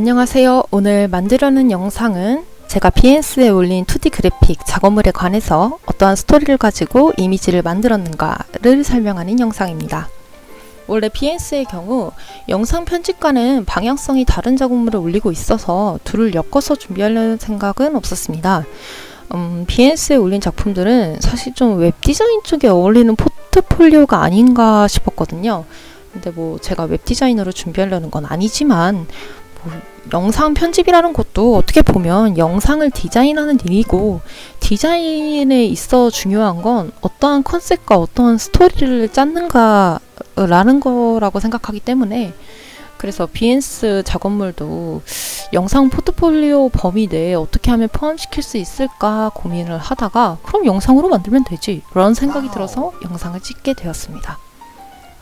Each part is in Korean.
안녕하세요. 오늘 만들려는 영상은 제가 비엔스에 올린 2D 그래픽 작업물에 관해서 어떠한 스토리를 가지고 이미지를 만들었는가를 설명하는 영상입니다. 원래 비엔스의 경우 영상 편집과는 방향성이 다른 작업물을 올리고 있어서 둘을 엮어서 준비하려는 생각은 없었습니다. 비엔스에 올린 작품들은 사실 좀 웹디자인 쪽에 어울리는 포트폴리오가 아닌가 싶었거든요. 근데 제가 웹디자이너로 준비하려는 건 아니지만 영상 편집이라는 것도 어떻게 보면 영상을 디자인하는 일이고, 디자인에 있어 중요한 건 어떠한 컨셉과 어떠한 스토리를 짰는가라는 거라고 생각하기 때문에, 그래서 비엔스 작업물도 영상 포트폴리오 범위 내에 어떻게 하면 포함시킬 수 있을까 고민을 하다가 그럼 영상으로 만들면 되지 라는 생각이 들어서 영상을 찍게 되었습니다.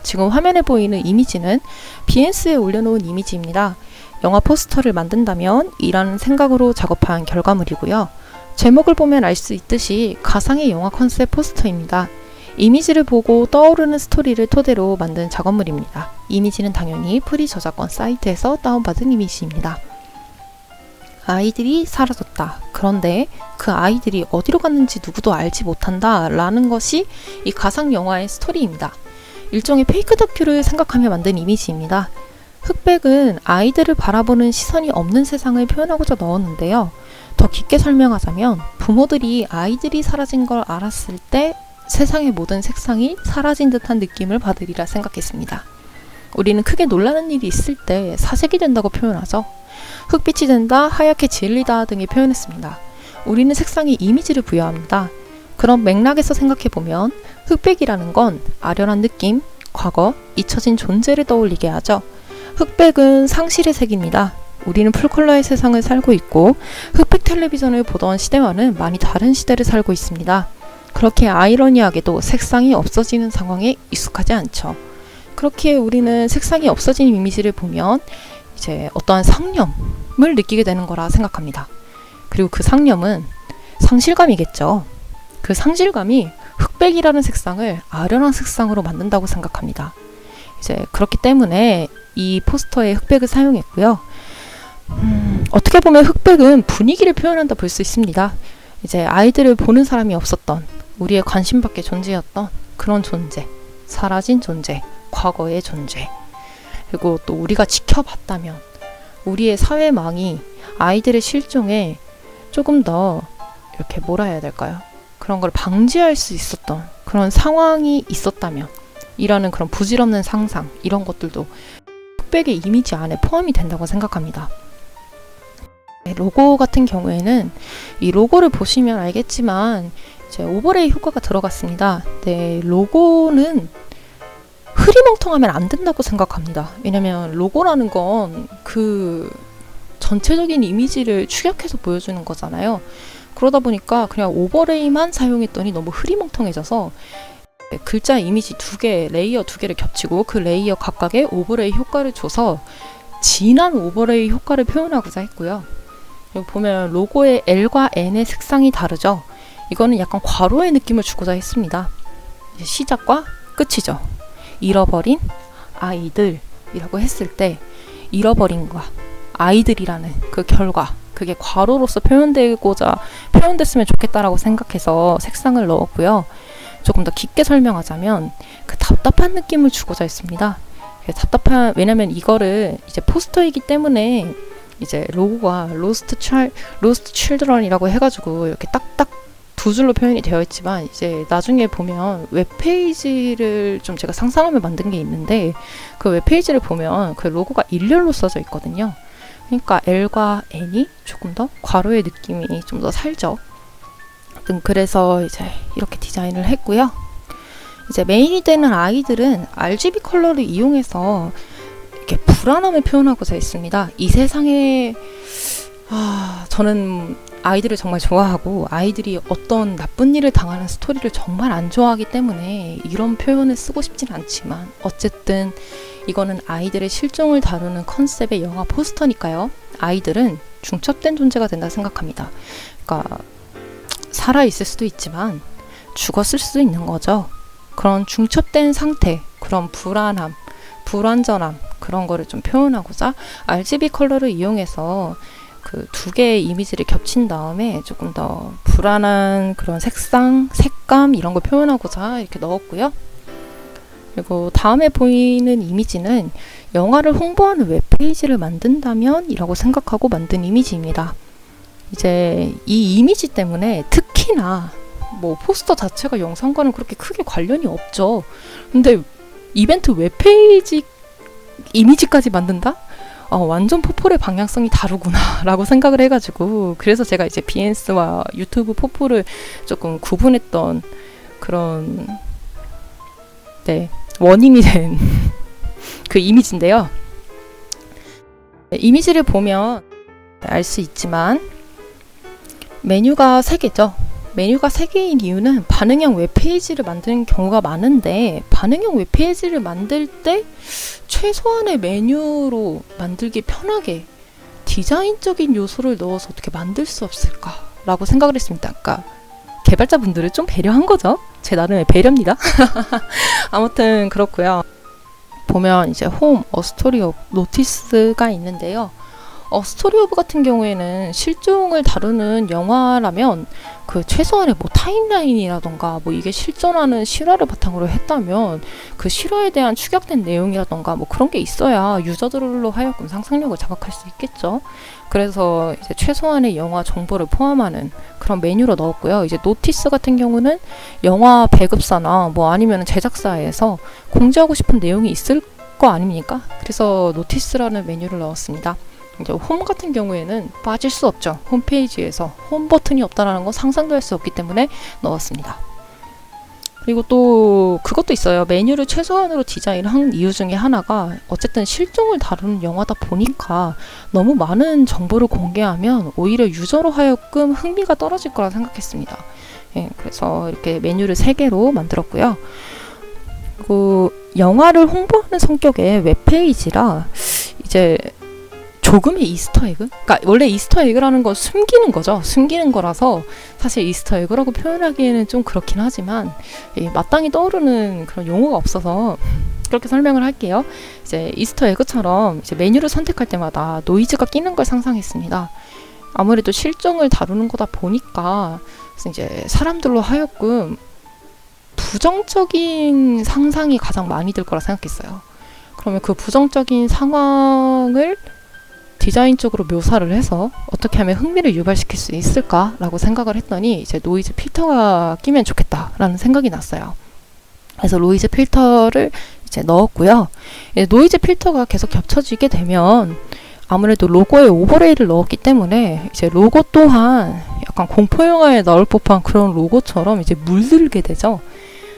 지금 화면에 보이는 이미지는 비엔스에 올려놓은 이미지입니다. 영화 포스터를 만든다면 이라는 생각으로 작업한 결과물이고요. 제목을 보면 알 수 있듯이 가상의 영화 컨셉 포스터입니다. 이미지를 보고 떠오르는 스토리를 토대로 만든 작업물입니다. 이미지는 당연히 프리 저작권 사이트에서 다운받은 이미지입니다. 아이들이 사라졌다. 그런데 그 아이들이 어디로 갔는지 누구도 알지 못한다 라는 것이 이 가상 영화의 스토리입니다. 일종의 페이크 다큐를 생각하며 만든 이미지입니다. 흑백은 아이들을 바라보는 시선이 없는 세상을 표현하고자 넣었는데요. 더 깊게 설명하자면 부모들이 아이들이 사라진 걸 알았을 때 세상의 모든 색상이 사라진 듯한 느낌을 받으리라 생각했습니다. 우리는 크게 놀라는 일이 있을 때 사색이 된다고 표현하죠. 흑빛이 된다, 하얗게 질리다 등의 표현했습니다. 우리는 색상에 이미지를 부여합니다. 그런 맥락에서 생각해보면 흑백이라는 건 아련한 느낌, 과거, 잊혀진 존재를 떠올리게 하죠. 흑백은 상실의 색입니다. 우리는 풀컬러의 세상을 살고 있고 흑백 텔레비전을 보던 시대와는 많이 다른 시대를 살고 있습니다. 그렇게 아이러니하게도 색상이 없어지는 상황에 익숙하지 않죠. 그렇게 우리는 색상이 없어진 이미지를 보면 이제 어떠한 상념을 느끼게 되는 거라 생각합니다. 그리고 그 상념은 상실감이겠죠. 그 상실감이 흑백이라는 색상을 아련한 색상으로 만든다고 생각합니다. 이제 그렇기 때문에 이 포스터에 흑백을 사용했고요. 어떻게 보면 흑백은 분위기를 표현한다 볼 수 있습니다. 이제 아이들을 보는 사람이 없었던, 우리의 관심 밖의 존재였던 그런 존재, 사라진 존재, 과거의 존재, 그리고 또 우리가 지켜봤다면 우리의 사회망이 아이들의 실종에 조금 더 이렇게 뭐라 해야 될까요? 그런 걸 방지할 수 있었던 그런 상황이 있었다면 이라는 그런 부질없는 상상, 이런 것들도 흑백의 이미지 안에 포함이 된다고 생각합니다. 로고 같은 경우에는 이 로고를 보시면 알겠지만 이제 오버레이 효과가 들어갔습니다. 네, 로고는 흐리멍텅하면 안 된다고 생각합니다. 왜냐면 로고라는 건 그 전체적인 이미지를 축약해서 보여주는 거잖아요. 그러다 보니까 그냥 오버레이만 사용했더니 너무 흐리멍텅해져서 글자 이미지 레이어 두 개를 겹치고 그 레이어 각각의 오버레이 효과를 줘서 진한 오버레이 효과를 표현하고자 했고요. 여기 보면 로고의 L과 N의 색상이 다르죠. 이거는 약간 괄호의 느낌을 주고자 했습니다. 이제 시작과 끝이죠. 잃어버린 아이들이라고 했을 때 잃어버린과 아이들이라는 그 결과, 그게 괄호로서 표현됐으면 좋겠다라고 생각해서 색상을 넣었고요. 조금 더 깊게 설명하자면 그 답답한 느낌을 주고자 했습니다. 왜냐면 이거를 이제 포스터이기 때문에 이제 로고가 Lost Children이라고 해가지고 이렇게 딱딱 두 줄로 표현이 되어 있지만, 이제 나중에 보면 웹페이지를 좀 제가 상상하며 만든 게 있는데 그 웹페이지를 보면 그 로고가 일렬로 써져 있거든요. 그러니까 L과 N이 조금 더 괄호의 느낌이 좀 더 살죠. 그래서 이제 이렇게 디자인을 했고요. 이제 메인이 되는 아이들은 RGB 컬러를 이용해서 이렇게 불안함을 표현하고자 했습니다. 이 세상에 저는 아이들을 정말 좋아하고 아이들이 어떤 나쁜 일을 당하는 스토리를 정말 안 좋아하기 때문에 이런 표현을 쓰고 싶진 않지만, 어쨌든 이거는 아이들의 실종을 다루는 컨셉의 영화 포스터니까요. 아이들은 중첩된 존재가 된다 생각합니다. 그러니까 살아있을 수도 있지만 죽었을 수도 있는 거죠. 그런 중첩된 상태, 그런 불안함, 불완전함, 그런 거를 좀 표현하고자 RGB 컬러를 이용해서 그 두 개의 이미지를 겹친 다음에 조금 더 불안한 그런 색상, 색감 이런 걸 표현하고자 이렇게 넣었고요. 그리고 다음에 보이는 이미지는 영화를 홍보하는 웹페이지를 만든다면 이라고 생각하고 만든 이미지입니다. 이제 이 이미지 때문에 특히나 뭐 포스터 자체가 영상과는 그렇게 크게 관련이 없죠. 근데 이벤트 웹페이지 이미지까지 만든다? 완전 포폴의 방향성이 다르구나 라고 생각을 해가지고, 그래서 제가 이제 비엔스와 유튜브 포폴을 조금 구분했던 그런 원인이 된 그 이미지인데요. 이미지를 보면 알 수 있지만 메뉴가 3개죠. 메뉴가 3개인 이유는 반응형 웹페이지를 만드는 경우가 많은데, 반응형 웹페이지를 만들 때 최소한의 메뉴로 만들기 편하게 디자인적인 요소를 넣어서 어떻게 만들 수 없을까라고 생각을 했습니다. 그러니까 개발자분들을 좀 배려한 거죠. 제 나름의 배려입니다. 아무튼 그렇고요. 보면 이제 홈, 스토리 오브 노티스가 있는데요. 스토리 오브 같은 경우에는 실종을 다루는 영화라면 그 최소한의 뭐 타임라인이라던가 뭐 이게 실존하는 실화를 바탕으로 했다면 그 실화에 대한 축약된 내용이라던가 뭐 그런 게 있어야 유저들로 하여금 상상력을 자극할 수 있겠죠. 그래서 이제 최소한의 영화 정보를 포함하는 그런 메뉴로 넣었고요. 이제 노티스 같은 경우는 영화 배급사나 뭐 아니면 제작사에서 공지하고 싶은 내용이 있을 거 아닙니까? 그래서 노티스라는 메뉴를 넣었습니다. 이제 홈 같은 경우에는 빠질 수 없죠. 홈페이지에서 홈 버튼이 없다라는 건 상상도 할 수 없기 때문에 넣었습니다. 그리고 또 그것도 있어요. 메뉴를 최소한으로 디자인한 이유 중에 하나가 어쨌든 실종을 다루는 영화다 보니까 너무 많은 정보를 공개하면 오히려 유저로 하여금 흥미가 떨어질 거라 생각했습니다. 그래서 이렇게 메뉴를 3개로 만들었고요. 그리고 영화를 홍보하는 성격의 웹페이지라 이제 조금의 이스터에그? 그러니까 원래 이스터에그라는 건 숨기는 거죠. 숨기는 거라서 사실 이스터에그라고 표현하기에는 좀 그렇긴 하지만 마땅히 떠오르는 그런 용어가 없어서 그렇게 설명을 할게요. 이제 이스터에그처럼 이제 메뉴를 선택할 때마다 노이즈가 끼는 걸 상상했습니다. 아무래도 실종을 다루는 거다 보니까 이제 사람들로 하여금 부정적인 상상이 가장 많이 들 거라 생각했어요. 그러면 그 부정적인 상황을 디자인적으로 묘사를 해서 어떻게 하면 흥미를 유발시킬 수 있을까라고 생각을 했더니 이제 노이즈 필터가 끼면 좋겠다라는 생각이 났어요. 그래서 노이즈 필터를 이제 넣었고요. 노이즈 필터가 계속 겹쳐지게 되면 아무래도 로고에 오버레이를 넣었기 때문에 이제 로고 또한 약간 공포 영화에 나올 법한 그런 로고처럼 이제 물들게 되죠.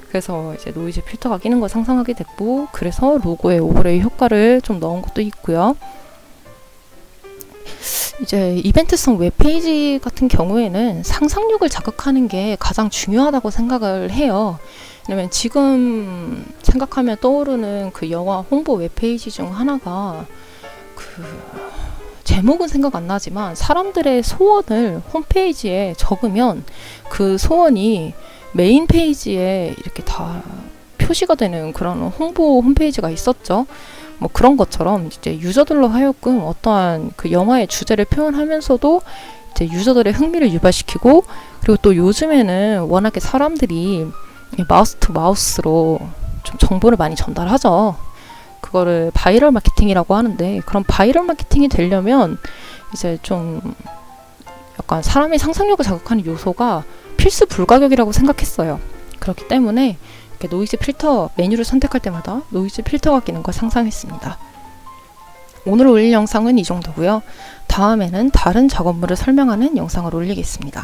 그래서 이제 노이즈 필터가 끼는 걸 상상하게 됐고, 그래서 로고에 오버레이 효과를 좀 넣은 것도 있고요. 이제 이벤트성 웹페이지 같은 경우에는 상상력을 자극하는 게 가장 중요하다고 생각을 해요. 왜냐면 지금 생각하면 떠오르는 그 영화 홍보 웹페이지 중 하나가 제목은 생각 안 나지만 사람들의 소원을 홈페이지에 적으면 그 소원이 메인 페이지에 이렇게 다 표시가 되는 그런 홍보 홈페이지가 있었죠. 뭐 그런 것처럼 이제 유저들로 하여금 어떠한 그 영화의 주제를 표현하면서도 이제 유저들의 흥미를 유발시키고, 그리고 또 요즘에는 워낙에 사람들이 마우스 투 마우스로 좀 정보를 많이 전달하죠. 그거를 바이럴 마케팅이라고 하는데, 그런 바이럴 마케팅이 되려면 이제 좀 약간 사람의 상상력을 자극하는 요소가 필수 불가격이라고 생각했어요. 그렇기 때문에 이렇게 노이즈 필터 메뉴를 선택할 때마다 노이즈 필터가 끼는 걸 상상했습니다. 오늘 올릴 영상은 이 정도고요. 다음에는 다른 작업물을 설명하는 영상을 올리겠습니다.